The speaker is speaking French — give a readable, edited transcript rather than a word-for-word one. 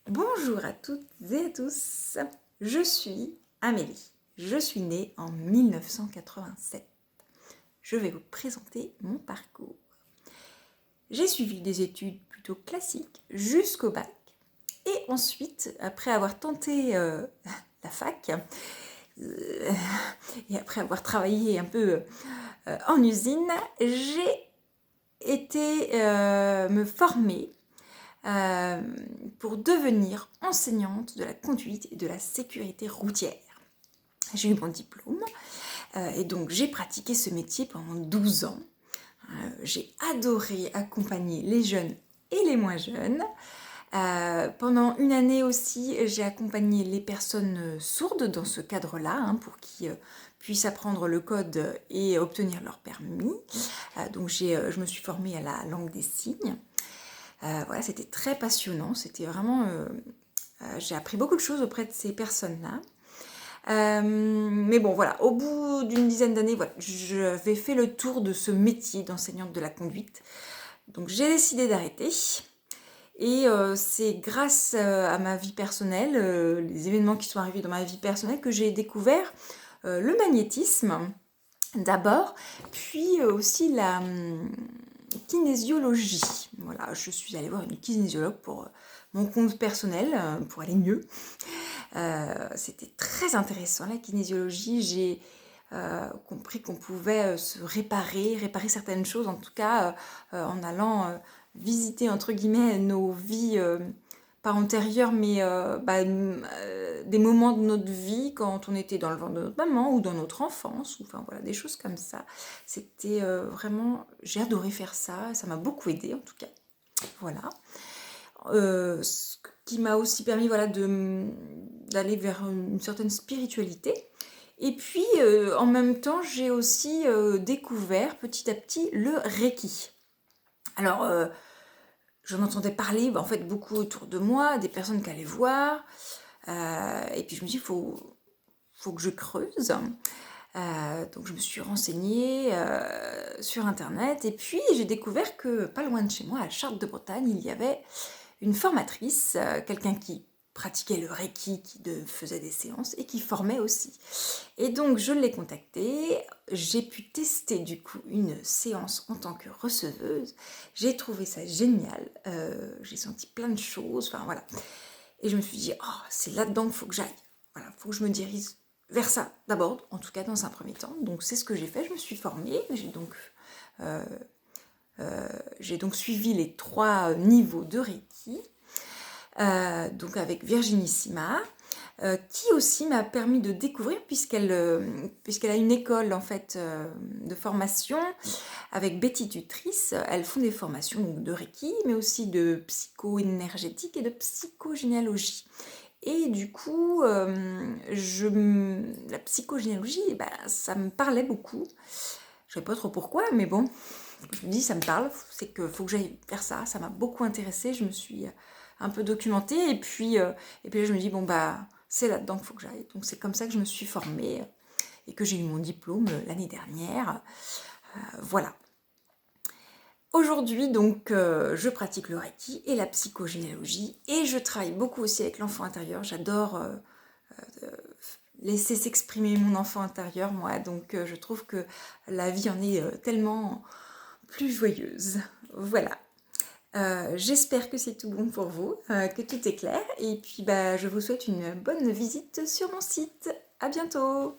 Bonjour à toutes et à tous, je suis Amélie. Je suis née en 1987. Je vais vous présenter mon parcours. J'ai suivi des études plutôt classiques jusqu'au bac et ensuite, après avoir tenté la fac et après avoir travaillé un peu en usine, j'ai été me former pour devenir enseignante de la conduite et de la sécurité routière. J'ai eu mon diplôme et donc j'ai pratiqué ce métier pendant 12 ans. J'ai adoré accompagner les jeunes et les moins jeunes. Pendant une année aussi, j'ai accompagné les personnes sourdes dans ce cadre-là, pour qu'ils puissent apprendre le code et obtenir leur permis. Donc je me suis formée à la langue des signes. Voilà, c'était très passionnant, c'était vraiment... j'ai appris beaucoup de choses auprès de ces personnes-là. Mais bon, voilà, au bout d'une dizaine d'années, voilà, j'avais fait le tour de ce métier d'enseignante de la conduite. Donc j'ai décidé d'arrêter. Et c'est grâce à ma vie personnelle, les événements qui sont arrivés dans ma vie personnelle, que j'ai découvert le magnétisme d'abord, puis aussi la kinésiologie. Voilà, je suis allée voir une kinésiologue pour mon compte personnel, pour aller mieux. C'était très intéressant la kinésiologie. J'ai compris qu'on pouvait se réparer certaines choses, en tout cas en allant visiter entre guillemets nos vies pas antérieures, mais des moments de notre vie quand on était dans le ventre de notre maman ou dans notre enfance, ou enfin voilà, des choses comme ça. C'était vraiment, j'ai adoré faire ça, ça m'a beaucoup aidé en tout cas. Voilà. Ce qui m'a aussi permis voilà, d'aller vers une certaine spiritualité. Et puis, en même temps, j'ai aussi découvert petit à petit le Reiki. Alors, j'en entendais parler en fait beaucoup autour de moi, des personnes qui allaient voir. Et puis je me dis, faut que je creuse. Donc je me suis renseignée sur internet. Et puis j'ai découvert que pas loin de chez moi, à Chartres de Bretagne, il y avait une formatrice, quelqu'un qui pratiquait le Reiki, qui faisait des séances et qui formait aussi. Et donc je l'ai contactée, j'ai pu tester du coup une séance en tant que receveuse, j'ai trouvé ça génial, j'ai senti plein de choses, enfin voilà. Et je me suis dit, oh, c'est là-dedans qu'il faut que j'aille, voilà, il faut que je me dirige vers ça d'abord, en tout cas dans un premier temps. Donc c'est ce que j'ai fait, je me suis formée, j'ai donc suivi les 3 niveaux de Reiki, donc avec Virginie Sima, qui aussi m'a permis de découvrir, puisqu'elle a une école en fait de formation avec Betty Tutrice. Elles font des formations donc, de Reiki, mais aussi de psycho-énergétique et de psychogénéalogie. Et du coup, la psychogénéalogie, ça me parlait beaucoup. Je ne sais pas trop pourquoi, mais bon, je me dis, ça me parle, c'est qu'il faut que j'aille faire ça. Ça m'a beaucoup intéressée, je me suis un peu documentée, et puis là, je me dis, bon, c'est là-dedans qu'il faut que j'aille. Donc c'est comme ça que je me suis formée et que j'ai eu mon diplôme l'année dernière. Voilà. Aujourd'hui, donc, je pratique le Reiki et la psychogénéalogie, et je travaille beaucoup aussi avec l'enfant intérieur. J'adore laisser s'exprimer mon enfant intérieur, moi, donc je trouve que la vie en est tellement plus joyeuse. Voilà. J'espère que c'est tout bon pour vous, que tout est clair, et puis je vous souhaite une bonne visite sur mon site. À bientôt!